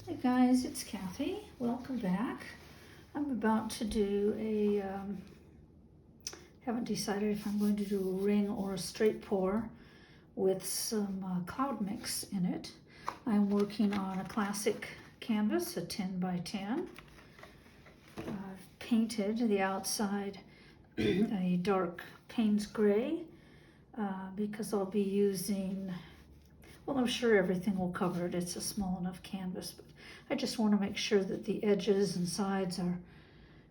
Hey guys, it's Kathy. Welcome back. I'm about to do a, haven't decided if I'm going to do a ring or a straight pour with some cloud mix in it. I'm working on a classic canvas, a 10 by 10. I've painted the outside a dark Payne's gray because I'll be using, well, I'm sure everything will cover it. It's a small enough canvas, but I just want to make sure that the edges and sides are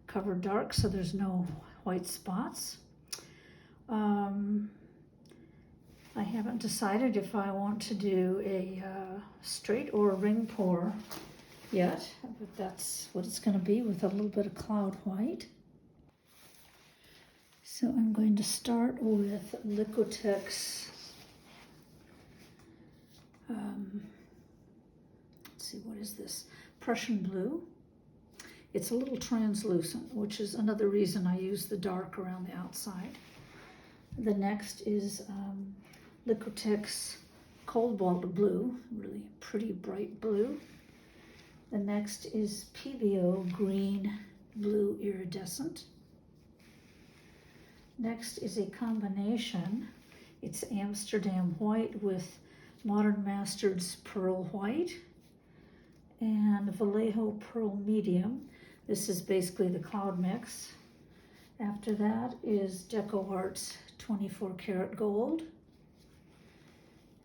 covered dark so there's no white spots. I haven't decided if I want to do a straight or a ring pour yet, but that's what it's going to be with a little bit of cloud white. So I'm going to start with Liquitex. Let's see, what is this? Prussian blue. It's a little translucent, which is another reason I use the dark around the outside. The next is Liquitex Cobalt blue, really pretty bright blue. The next is Pebeo green blue iridescent. Next is a combination. It's Amsterdam white with Modern Masters pearl white and Vallejo pearl medium. This is basically the cloud mix. After that is DecoArt's 24 karat gold.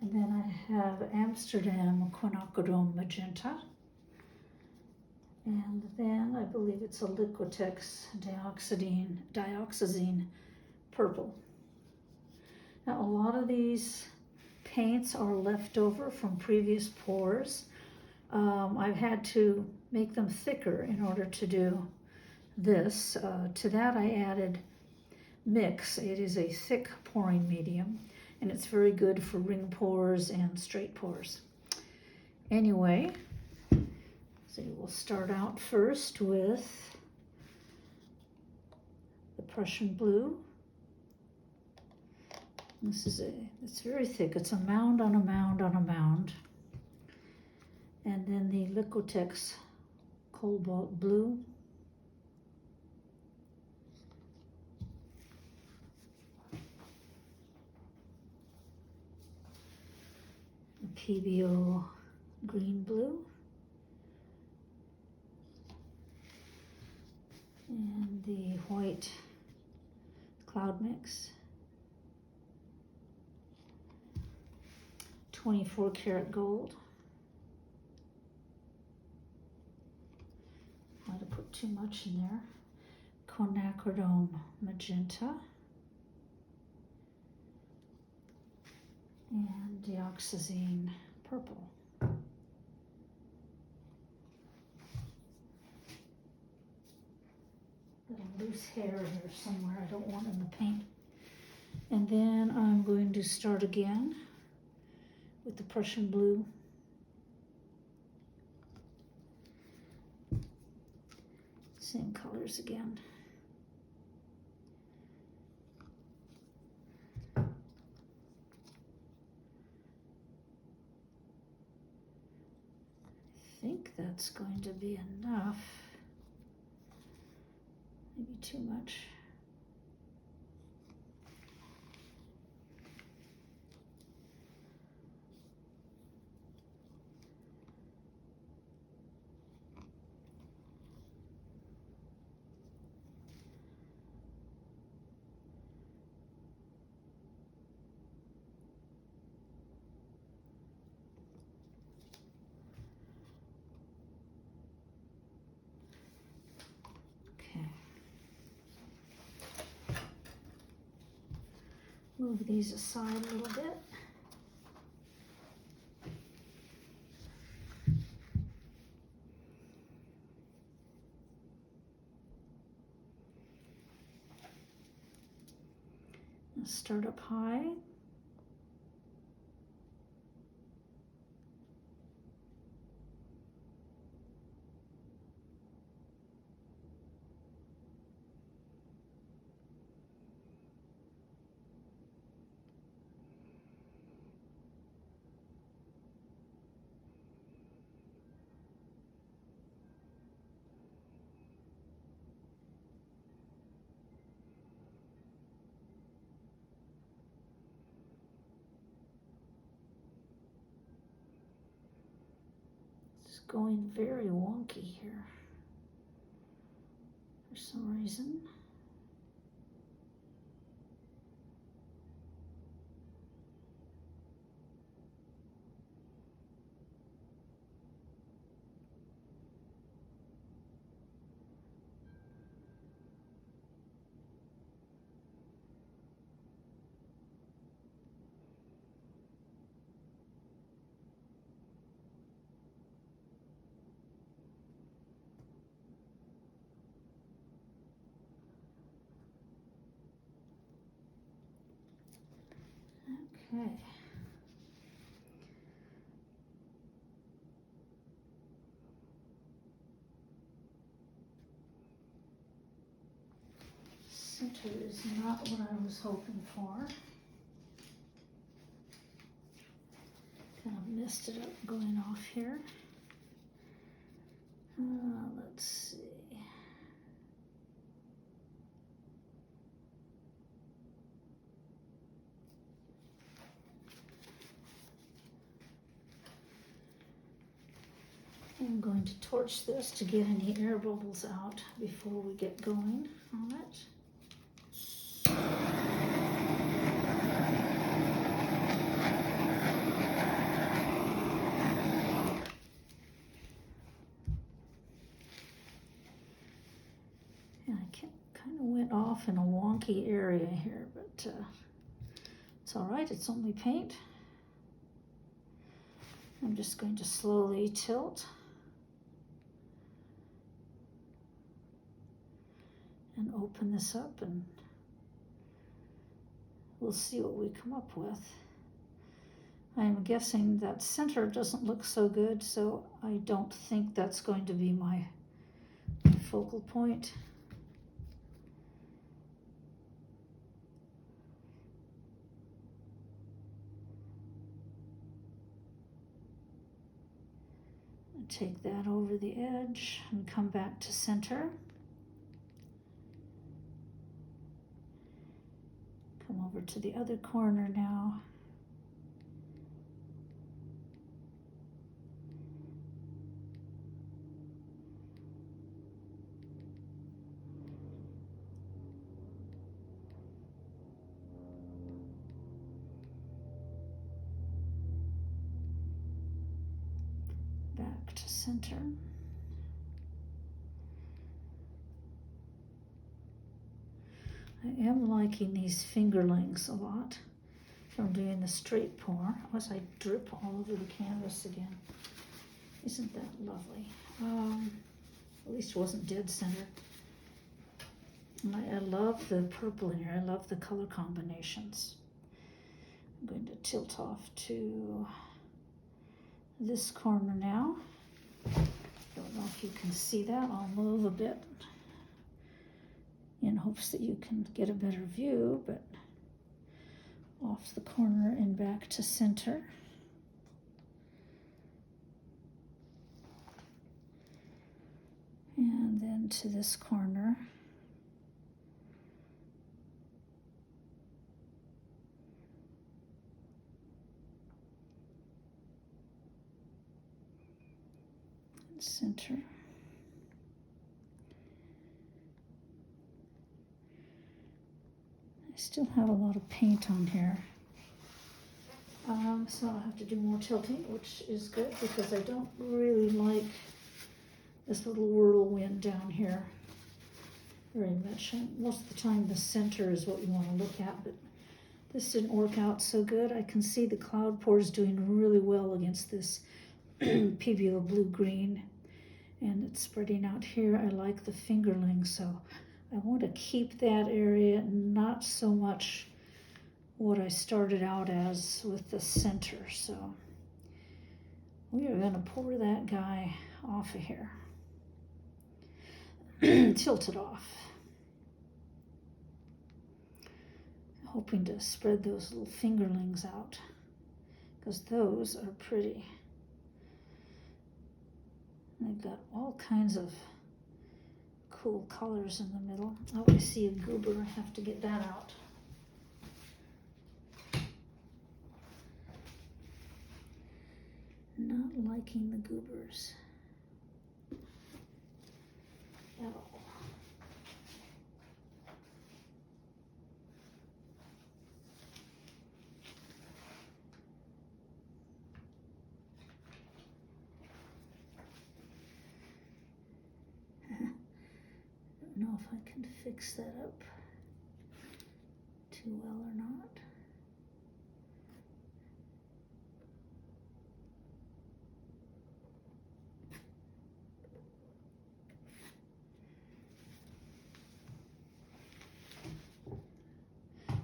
And then I have Amsterdam Quinacridone Magenta. And then I believe it's a Liquitex Dioxizine purple. Now a lot of these paints are left over from previous pours. I've had to make them thicker in order to do this. To that I added Mix. It is a thick pouring medium and it's very good for ring pours and straight pours. Anyway, so we'll start out first with the Prussian blue. It's very thick. It's a mound on a mound on a mound. And then the Liquitex Cobalt blue. The Pebeo green blue. And the white cloud mix. 24 karat gold. Might have put too much in there. Quinacridone Magenta. And Dioxizine purple. Little loose hair here somewhere. I don't want in the paint. And then I'm going to start again with the Prussian blue. Same colors again. I think that's going to be enough. Maybe too much. Move these aside a little bit. Let's start up high. going very wonky here for some reason. Okay. Center is not what I was hoping for. Kind of messed it up going off here. Let's see. I'm going to torch this to get any air bubbles out before we get going on it. And I kind of went off in a wonky area here, but it's all right, it's only paint. I'm just going to slowly tilt and open this up, and we'll see what we come up with. I'm guessing that center doesn't look so good, so I don't think that's going to be my focal point. Take that over the edge and come back to center. Come over to the other corner now. Back to center. I am liking these fingerlings a lot from doing the straight pour. Unless I drip all over the canvas again. Isn't that lovely? At least it wasn't dead center. And I love the purple in here. I love the color combinations. I'm going to tilt off to this corner now. Don't know if you can see that. I'll move a bit in hopes that you can get a better view, but off the corner and back to center. And then to this corner. Center. I still have a lot of paint on here, so I'll have to do more tilting, which is good because I don't really like this little whirlwind down here very much. And most of the time the center is what you want to look at, but this didn't work out so good. I can see the cloud pores doing really well against this Pebeo blue-green. And it's spreading out here. I like the fingerling, so I want to keep that area, not so much what I started out as with the center. So we are going to pour that guy off of here. Tilt it off. Hoping to spread those little fingerlings out because those are pretty. They've got all kinds of cool colors in the middle. Oh, I see a goober. I have to get that out. Not liking the goobers. know if I can fix that up too well or not.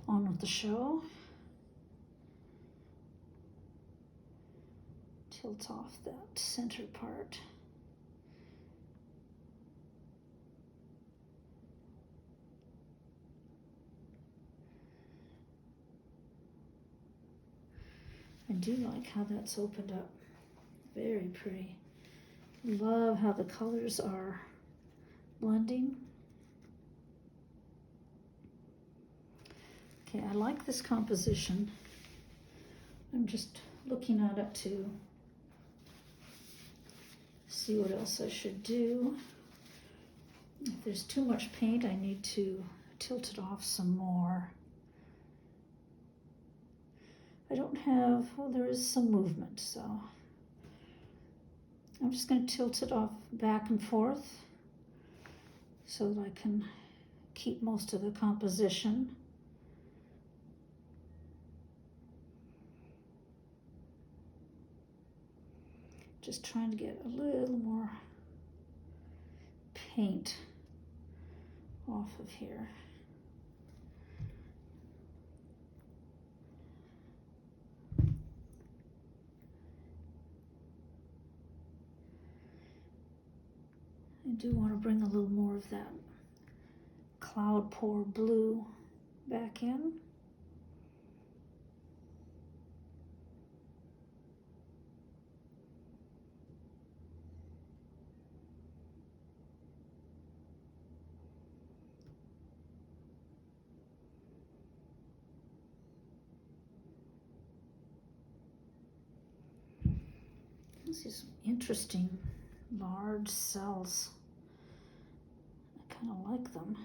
On with the show. Tilt off that center part. I do like how that's opened up. Very pretty. Love how the colors are blending. Okay, I like this composition. I'm just looking at it to see what else I should do. If there's too much paint, I need to tilt it off some more. I don't have, well, there is some movement, so I'm just going to tilt it off back and forth so that I can keep most of the composition. Just trying to get a little more paint off of here. I do want to bring a little more of that cloud pour blue back in. This is interesting, large cells. I kind of like them.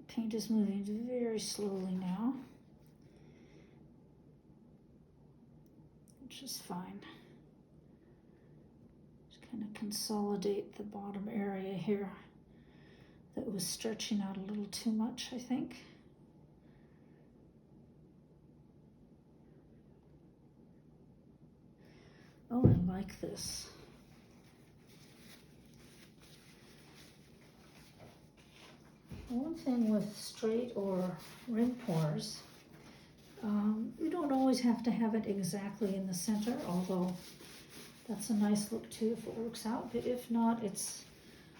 Paint is moving very slowly now, which is fine. Kind of consolidate the bottom area here that was stretching out a little too much, I think. Oh, I like this. One thing with straight or ring pours, you don't always have to have it exactly in the center, although that's a nice look too if it works out, but if not, it's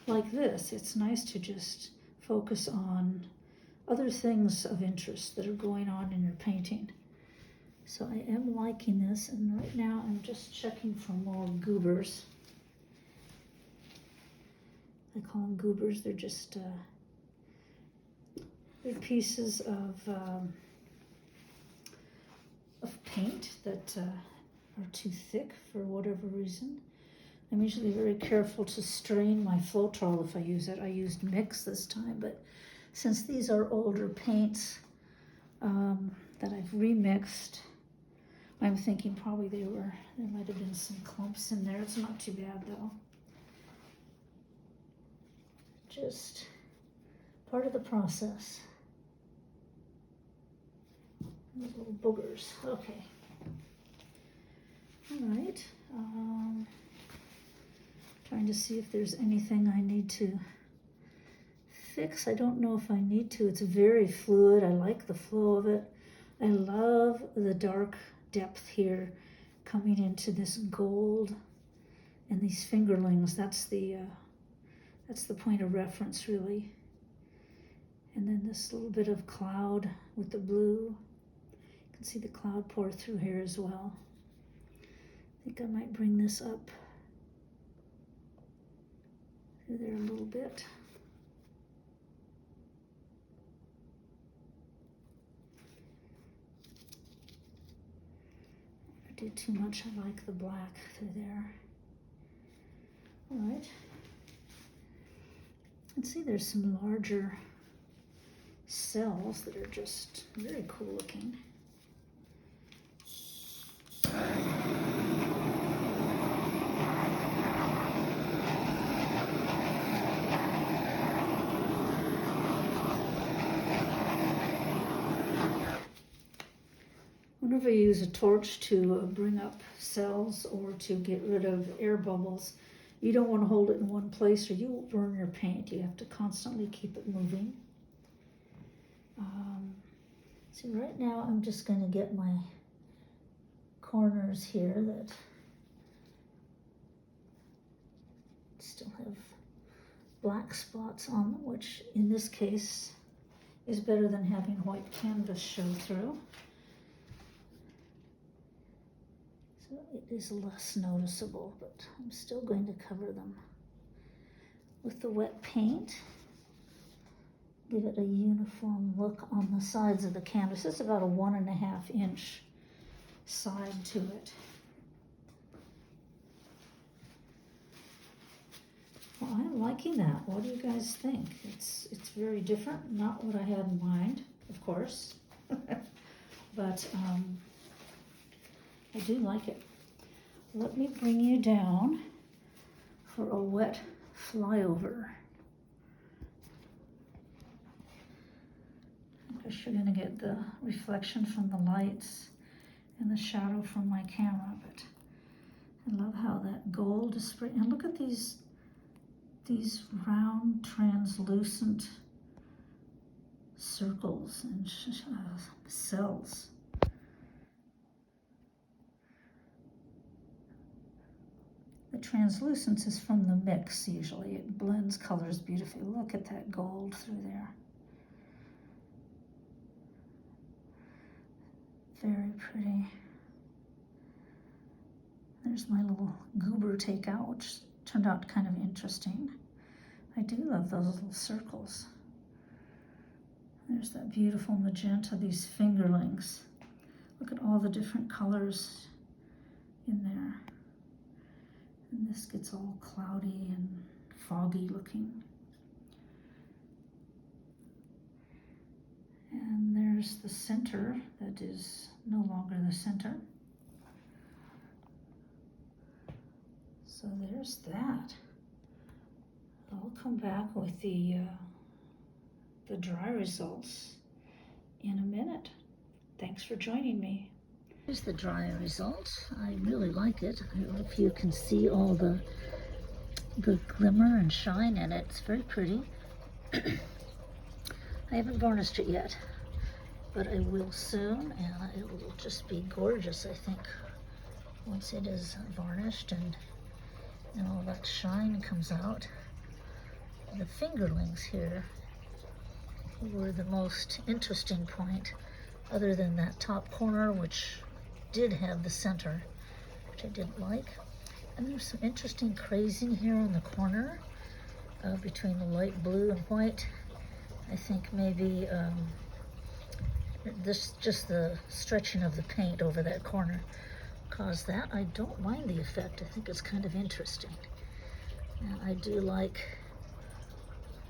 like this. It's nice to just focus on other things of interest that are going on in your painting. So I am liking this, and right now I'm just checking for more goobers. I call them goobers. They're just they're pieces of paint that are too thick for whatever reason. I'm usually very careful to strain my Floetrol if I use it. I used mix this time, but since these are older paints that I've remixed, I'm thinking probably there might have been some clumps in there. It's not too bad though. Just part of the process. Those little boogers. Okay. All right. Trying to see if there's anything I need to fix. I don't know if I need to. It's very fluid. I like the flow of it. I love the dark depth here coming into this gold and these fingerlings. That's the point of reference, really. And then this little bit of cloud with the blue. You can see the cloud pour through here as well. I think I might bring this up through there a little bit. If I do too much, I like the black through there. All right. Let's see, there's some larger cells that are just very cool looking. Whenever you use a torch to bring up cells or to get rid of air bubbles, you don't want to hold it in one place or you will burn your paint. You have to constantly keep it moving. See, right now I'm just going to get my corners here that still have black spots on them, which in this case is better than having white canvas show through. So it is less noticeable, but I'm still going to cover them with the wet paint. Give it a uniform look on the sides of the canvas. It's about a 1.5 inch side to it. Well, I'm liking that. What do you guys think? It's very different. Not what I had in mind, of course, but I do like it. Let me bring you down for a wet flyover. I guess you're going to get the reflection from the lights and the shadow from my camera, but I love how that gold is spraying. And look at these round, translucent circles and cells. The translucence is from the mix usually. It blends colors beautifully. Look at that gold through there. Very pretty. There's my little goober takeout, which turned out kind of interesting. I do love those little circles. There's that beautiful magenta, these fingerlings. Look at all the different colors in there. And this gets all cloudy and foggy looking. And there's the center that is no longer the center. So there's that. I'll come back with the dry results in a minute. Thanks for joining me. Here's the dry result. I really like it. I don't know if you can see all the glimmer and shine in it. It's very pretty. I haven't varnished it yet, but I will soon, and it will just be gorgeous, I think, once it is varnished and all that shine comes out. The fingerlings here were the most interesting point, other than that top corner, which did have the center, which I didn't like. And there's some interesting crazing here on the corner between the light blue and white. I think maybe just the stretching of the paint over that corner caused that. I don't mind the effect. I think it's kind of interesting. And I do like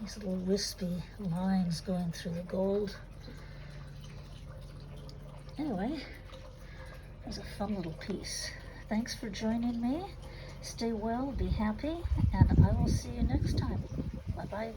these little wispy lines going through the gold. Anyway, it was a fun little piece. Thanks for joining me. Stay well, be happy, and I will see you next time. Bye-bye.